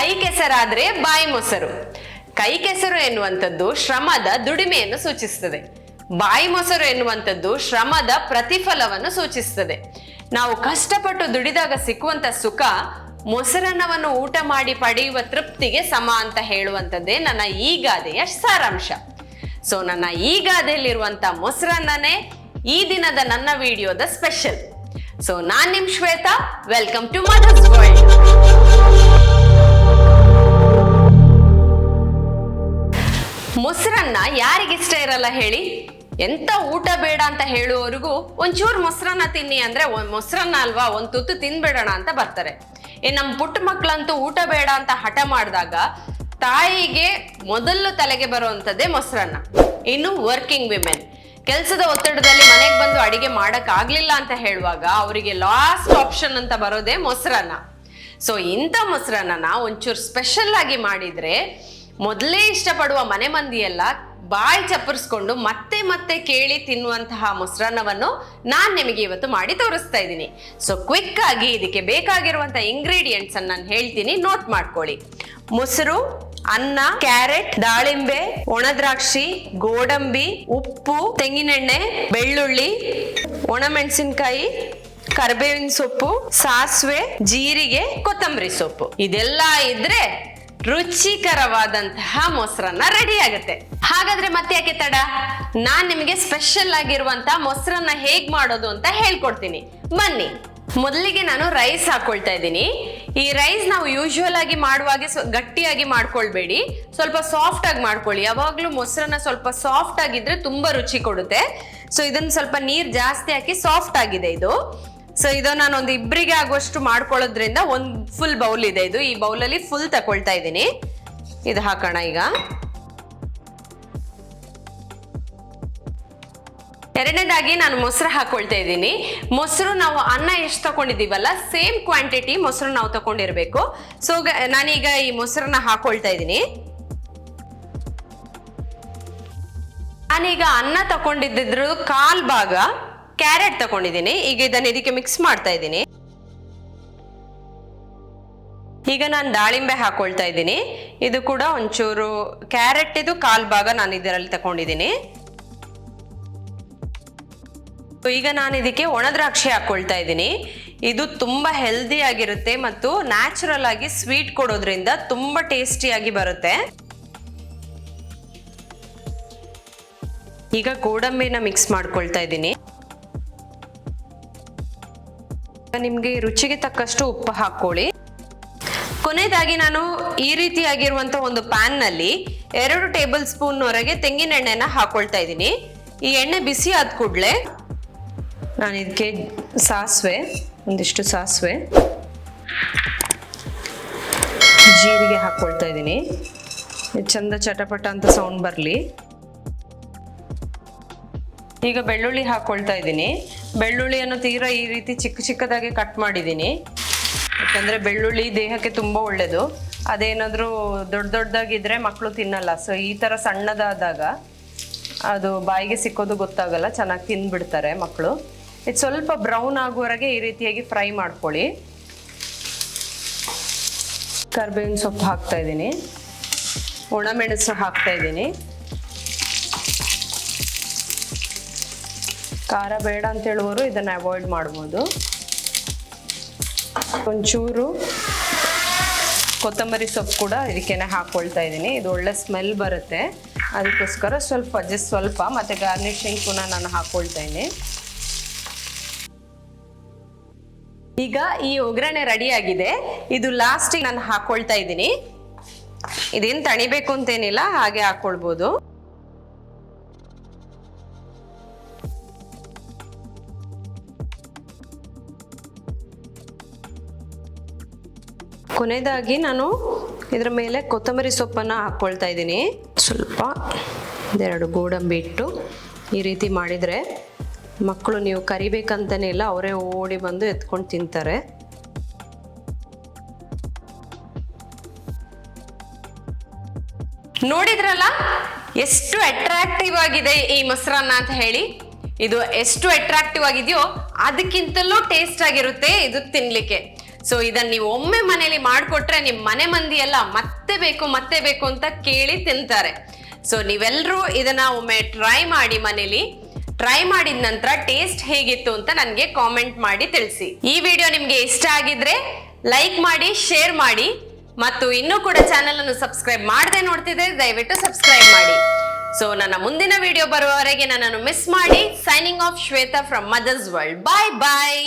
ಕೈ ಕೆಸರಾದ್ರೆ ಬಾಯಿ ಮೊಸರು. ಕೈ ಕೆಸರು ಎನ್ನುವಂಥದ್ದು ಶ್ರಮದ ದುಡಿಮೆಯನ್ನು ಸೂಚಿಸುತ್ತದೆ. ಬಾಯಿ ಮೊಸರು ಎನ್ನುವಂಥದ್ದು ಶ್ರಮದ ಪ್ರತಿಫಲವನ್ನು ಸೂಚಿಸುತ್ತದೆ. ನಾವು ಕಷ್ಟಪಟ್ಟು ದುಡಿದಾಗ ಸಿಕ್ಕುವಂತ ಸುಖ ಮೊಸರನ್ನವನ್ನು ಊಟ ಮಾಡಿ ಪಡೆಯುವ ತೃಪ್ತಿಗೆ ಸಮ ಅಂತ ಹೇಳುವಂಥದ್ದೇ ನನ್ನ ಈ ಗಾದೆಯ ಸಾರಾಂಶ. ಸೊ ನನ್ನ ಈ ಗಾದೆಯಲ್ಲಿರುವಂತ ಮೊಸರನ್ನನೇ ಈ ದಿನದ ನನ್ನ ವಿಡಿಯೋದ ಸ್ಪೆಷಲ್. ಸೊ ನಾನ್ ನಿಮ್ Shweta, welcome to mother's world. ಮೊಸರನ್ನ ಯಾರಿಗಿಷ್ಟ ಇರಲ್ಲ ಹೇಳಿ? ಎಂತ ಊಟ ಬೇಡ ಅಂತ ಹೇಳುವವರಿಗೂ ಒಂಚೂರು ಮೊಸರನ್ನ ತಿನ್ನಿ ಅಂದ್ರೆ ಮೊಸರನ್ನ ಅಲ್ವಾ, ಒಂದ್ ತುತ್ತು ತಿನ್ಬೇಡಣ ಅಂತ ಬರ್ತಾರೆ. ನಮ್ಮ ಪುಟ್ಟ ಮಕ್ಕಳಂತೂ ಊಟ ಬೇಡ ಅಂತ ಹಠ ಮಾಡಿದಾಗ ತಾಯಿಗೆ ಮೊದಲು ತಲೆಗೆ ಬರುವಂತದ್ದೇ ಮೊಸರನ್ನ. ಇನ್ನು ವರ್ಕಿಂಗ್ ವಿಮೆನ್ ಕೆಲಸದ ಒತ್ತಡದಲ್ಲಿ ಮನೆಗೆ ಬಂದು ಅಡಿಗೆ ಮಾಡಕ್ ಆಗ್ಲಿಲ್ಲ ಅಂತ ಹೇಳುವಾಗ ಅವರಿಗೆ ಲಾಸ್ಟ್ ಆಪ್ಷನ್ ಅಂತ ಬರೋದೇ ಮೊಸರನ್ನ. ಸೊ ಇಂಥ ಮೊಸರನ್ನ ಒಂಚೂರು ಸ್ಪೆಷಲ್ ಆಗಿ ಮಾಡಿದ್ರೆ ಮೊದಲೇ ಇಷ್ಟಪಡುವ ಮನೆ ಮಂದಿ ಎಲ್ಲ ಬಾಯಿ ಚಪ್ಪರಿಸ್ಕೊಂಡು ಮತ್ತೆ ಮತ್ತೆ ಕೇಳಿ ತಿನ್ನುವಂತಹ ಮೊಸರನ್ನವನ್ನು ನಾನ್ ನಿಮಗೆ ಇವತ್ತು ಮಾಡಿ ತೋರಿಸ್ತಾ ಇದ್ದೀನಿ. ಸೊ ಕ್ವಿಕ್ ಆಗಿ ಇದಕ್ಕೆ ಬೇಕಾಗಿರುವಂತಹ ಇಂಗ್ರೀಡಿಯೆಂಟ್ಸ್ ಅನ್ನು ನಾನು ಹೇಳ್ತೀನಿ, ನೋಟ್ ಮಾಡ್ಕೊಳ್ಳಿ. ಮೊಸರು, ಅನ್ನ, ಕ್ಯಾರೆಟ್, ದಾಳಿಂಬೆ, ಒಣದ್ರಾಕ್ಷಿ, ಗೋಡಂಬಿ, ಉಪ್ಪು, ತೆಂಗಿನೆಣ್ಣೆ, ಬೆಳ್ಳುಳ್ಳಿ, ಒಣಮೆಣಸಿನಕಾಯಿ, ಕರಿಬೇವಿನ ಸೊಪ್ಪು, ಸಾಸಿವೆ, ಜೀರಿಗೆ, ಕೊತ್ತಂಬರಿ ಸೊಪ್ಪು. ಇದೆಲ್ಲ ಇದ್ರೆ ರುಚಿಕರವಾದಂತಹ ಮೊಸರನ್ನ ರೆಡಿ ಆಗುತ್ತೆ. ಹಾಗಾದ್ರೆ ಮತ್ತೆ ಯಾಕೆ ತಡ, ನಾನ್ ನಿಮಗೆ ಸ್ಪೆಷಲ್ ಆಗಿರುವಂತಹ ಮೊಸರನ್ನ ಹೇಗ್ ಮಾಡೋದು ಅಂತ ಹೇಳ್ಕೊಡ್ತೀನಿ, ಬನ್ನಿ. ಮೊದಲಿಗೆ ನಾನು ರೈಸ್ ಹಾಕೊಳ್ತಾ ಇದ್ದೀನಿ. ಈ ರೈಸ್ ನಾವು ಯೂಶುವಲ್ ಆಗಿ ಮಾಡುವಾಗೆ ಗಟ್ಟಿಯಾಗಿ ಮಾಡ್ಕೊಳ್ಬೇಡಿ, ಸ್ವಲ್ಪ ಸಾಫ್ಟ್ ಆಗಿ ಮಾಡ್ಕೊಳ್ಳಿ. ಯಾವಾಗ್ಲೂ ಮೊಸರನ್ನ ಸ್ವಲ್ಪ ಸಾಫ್ಟ್ ಆಗಿದ್ರೆ ತುಂಬಾ ರುಚಿ ಕೊಡುತ್ತೆ. ಸೊ ಇದನ್ನ ಸ್ವಲ್ಪ ನೀರ್ ಜಾಸ್ತಿ ಹಾಕಿ ಸಾಫ್ಟ್ ಆಗಿದೆ ಇದು. ಸೊ ಇದು ನಾನು ಒಂದು ಇಬ್ಬರಿಗೆ ಆಗುವಷ್ಟು ಮಾಡ್ಕೊಳ್ಳೋದ್ರಿಂದ ಒಂದು ಫುಲ್ ಬೌಲ್ ಇದೆ ಇದು. ಈ ಬೌಲಲ್ಲಿ ಫುಲ್ ತಕೊಳ್ತಾ ಇದ್ದೀನಿ. ಇದು ಹಾಕೋಣ ಈಗ. ಎರಡನೇದಾಗಿ ನಾನು ಮೊಸರು ಹಾಕೊಳ್ತಾ ಇದ್ದೀನಿ. ಮೊಸರು ನಾವು ಅನ್ನ ಎಷ್ಟು ತಗೊಂಡಿದ್ದೀವಲ್ಲ ಸೇಮ್ ಕ್ವಾಂಟಿಟಿ ಮೊಸರು ನಾವು ತಗೊಂಡಿರ್ಬೇಕು. ಸೊ ನಾನೀಗ ಈ ಮೊಸರನ್ನ ಹಾಕೊಳ್ತಾ ಇದ್ದೀನಿ. ನಾನೀಗ ಅನ್ನ ತಗೊಂಡಿದ್ರು ಕಾಲ್ ಭಾಗ ಕ್ಯಾರೆಟ್ ತಗೊಂಡಿದ್ದೀನಿ. ಈಗ ಇದನ್ನ ಇದಕ್ಕೆ ಮಿಕ್ಸ್ ಮಾಡ್ತಾ ಇದ್ದೀನಿ. ಈಗ ನಾನು ದಾಳಿಂಬೆ ಹಾಕೊಳ್ತಾ ಇದ್ದೀನಿ. ಇದು ಕೂಡ ಒಂಚೂರು ಕ್ಯಾರೆಟ್ ಇದು ಕಾಲ್ ಭಾಗ ನಾನು ಇದರಲ್ಲಿ ತಗೊಂಡಿದ್ದೀನಿ. ಈಗ ನಾನು ಇದಕ್ಕೆ ಒಣದ್ರಾಕ್ಷಿ ಹಾಕೊಳ್ತಾ ಇದ್ದೀನಿ. ಇದು ತುಂಬಾ ಹೆಲ್ದಿ ಆಗಿರುತ್ತೆ ಮತ್ತು ನ್ಯಾಚುರಲ್ ಆಗಿ ಸ್ವೀಟ್ ಕೊಡೋದ್ರಿಂದ ತುಂಬಾ ಟೇಸ್ಟಿಯಾಗಿ ಬರುತ್ತೆ. ಈಗ ಗೋಡಂಬಿನ ಮಿಕ್ಸ್ ಮಾಡ್ಕೊಳ್ತಾ ಇದ್ದೀನಿ. ನಿಮ್ಗೆ ರುಚಿಗೆ ತಕ್ಕಷ್ಟು ಉಪ್ಪು ಹಾಕೊಳ್ಳಿ. ಕೊನೆಯದಾಗಿ ನಾನು ಈ ರೀತಿಯಾಗಿರುವಂತ ಒಂದು ಪ್ಯಾನ್ ನಲ್ಲಿ 2 ಟೇಬಲ್ ಸ್ಪೂನ್ ವರೆಗೆ ತೆಂಗಿನ ಎಣ್ಣೆನ ಹಾಕೊಳ್ತಾ ಇದ್ದೀನಿ. ಈ ಎಣ್ಣೆ ಬಿಸಿ ಆದ ಕೂಡಲೇ ನಾನು ಇದಕ್ಕೆ ಸಾಸಿವೆ, ಒಂದಿಷ್ಟು ಸಾಸಿವೆ, ಜೀರಿಗೆ ಹಾಕೊಳ್ತಾ ಇದ್ದೀನಿ. ಚಂದ ಚಟಪಟ ಅಂತ ಸೌಂಡ್ ಬರಲಿ. ಈಗ ಬೆಳ್ಳುಳ್ಳಿ ಹಾಕೊಳ್ತಾ ಇದ್ದೀನಿ. ಬೆಳ್ಳುಳ್ಳಿಯನ್ನು ತೀರಾ ಈ ರೀತಿ ಚಿಕ್ಕ ಚಿಕ್ಕದಾಗಿ ಕಟ್ ಮಾಡಿದ್ದೀನಿ. ಯಾಕಂದ್ರೆ ಬೆಳ್ಳುಳ್ಳಿ ದೇಹಕ್ಕೆ ತುಂಬಾ ಒಳ್ಳೇದು. ಅದೇನಾದ್ರೂ ದೊಡ್ಡ ದೊಡ್ಡದಾಗಿದ್ರೆ ಮಕ್ಕಳು ತಿನ್ನಲ್ಲ. ಸೊ ಈ ತರ ಸಣ್ಣದಾದಾಗ ಅದು ಬಾಯಿಗೆ ಸಿಕ್ಕೋದು ಗೊತ್ತಾಗಲ್ಲ, ಚೆನ್ನಾಗಿ ತಿಂದ್ಬಿಡ್ತಾರೆ ಮಕ್ಕಳು. ಇದು ಸ್ವಲ್ಪ ಬ್ರೌನ್ ಆಗುವವರೆಗೆ ಈ ರೀತಿಯಾಗಿ ಫ್ರೈ ಮಾಡ್ಕೊಳ್ಳಿ. ಕರಿಬೇವಿನ ಸೊಪ್ಪು ಹಾಕ್ತಾ ಇದ್ದೀನಿ. ಒಣಮೆಣಸು ಹಾಕ್ತಾ ಇದ್ದೀನಿ. ಖಾರ ಬೇಡ ಅಂತ ಹೇಳುವವರು ಇದನ್ನ ಅವಾಯ್ಡ್ ಮಾಡ್ಬೋದು. ಒಂಚೂರು ಕೊತ್ತಂಬರಿ ಸೊಪ್ಪು ಕೂಡ ಇದಕ್ಕೇನೆ ಹಾಕೊಳ್ತಾ ಇದ್ದೀನಿ. ಇದು ಒಳ್ಳೆ ಸ್ಮೆಲ್ ಬರುತ್ತೆ, ಅದಕ್ಕೋಸ್ಕರ ಸ್ವಲ್ಪ ಮತ್ತೆ ಗಾರ್ನಿಶಿಂಗ್ ಪುನಃ ನಾನು ಹಾಕೊಳ್ತಾ ಇದ್ದೀನಿ. ಈಗ ಈ ಒಗ್ಗರಣೆ ರೆಡಿ ಆಗಿದೆ. ಇದು ಲಾಸ್ಟಿಗೆ ನಾನು ಹಾಕೊಳ್ತಾ ಇದ್ದೀನಿ. ಇದೇನು ತಣಿಬೇಕು ಅಂತೇನಿಲ್ಲ, ಹಾಗೆ ಹಾಕೊಳ್ಬೋದು. ಕೊನೆಯದಾಗಿ ನಾನು ಇದರ ಮೇಲೆ ಕೊತ್ತಂಬರಿ ಸೊಪ್ಪನ್ನು ಹಾಕ್ಕೊಳ್ತಾ ಇದ್ದೀನಿ. ಸ್ವಲ್ಪ 2 ಗೋಡಂಬಿ ಇಟ್ಟು ಈ ರೀತಿ ಮಾಡಿದರೆ ಮಕ್ಕಳು ನೀವು ಕರಿಬೇಕಂತನೇ ಇಲ್ಲ, ಅವರೇ ಓಡಿ ಬಂದು ಎತ್ಕೊಂಡು ತಿಂತಾರೆ. ನೋಡಿದ್ರಲ್ಲ ಎಷ್ಟು ಅಟ್ರಾಕ್ಟಿವ್ ಆಗಿದೆ ಈ ಮೊಸರನ್ನ ಅಂತ ಹೇಳಿ. ಇದು ಎಷ್ಟು ಅಟ್ರಾಕ್ಟಿವ್ ಆಗಿದೆಯೋ ಅದಕ್ಕಿಂತಲೂ ಟೇಸ್ಟ್ ಆಗಿರುತ್ತೆ ಇದು ತಿನ್ಲಿಕ್ಕೆ. ಸೊ ಇದನ್ನ ನೀವು ಒಮ್ಮೆ ಮನೇಲಿ ಮಾಡ್ಕೊಟ್ರೆ ನಿಮ್ ಮನೆ ಮಂದಿ ಎಲ್ಲ ಮತ್ತೆ ಬೇಕು ಅಂತ ಕೇಳಿ ತಿಂತಾರೆ. ಸೊ ನೀವೆಲ್ಲರೂ ಇದನ್ನ ಒಮ್ಮೆ ಟ್ರೈ ಮಾಡಿ ಮನೇಲಿ. ಟ್ರೈ ಮಾಡಿದ ನಂತರ ಟೇಸ್ಟ್ ಹೇಗಿತ್ತು ಅಂತ ನನಗೆ ಕಾಮೆಂಟ್ ಮಾಡಿ ತಿಳಿಸಿ. ಈ ವಿಡಿಯೋ ನಿಮ್ಗೆ ಇಷ್ಟ ಆಗಿದ್ರೆ ಲೈಕ್ ಮಾಡಿ, ಶೇರ್ ಮಾಡಿ, ಮತ್ತು ಇನ್ನೂ ಕೂಡ ಚಾನೆಲ್ ಅನ್ನು ಸಬ್ಸ್ಕ್ರೈಬ್ ಮಾಡದೆ ನೋಡ್ತಿದ್ರೆ ದಯವಿಟ್ಟು ಸಬ್ಸ್ಕ್ರೈಬ್ ಮಾಡಿ. ಸೊ ನನ್ನ ಮುಂದಿನ ವಿಡಿಯೋ ಬರುವವರೆಗೆ ನನ್ನನ್ನು ಮಿಸ್ ಮಾಡಿ. Signing off Shweta from mother's world. Bye bye.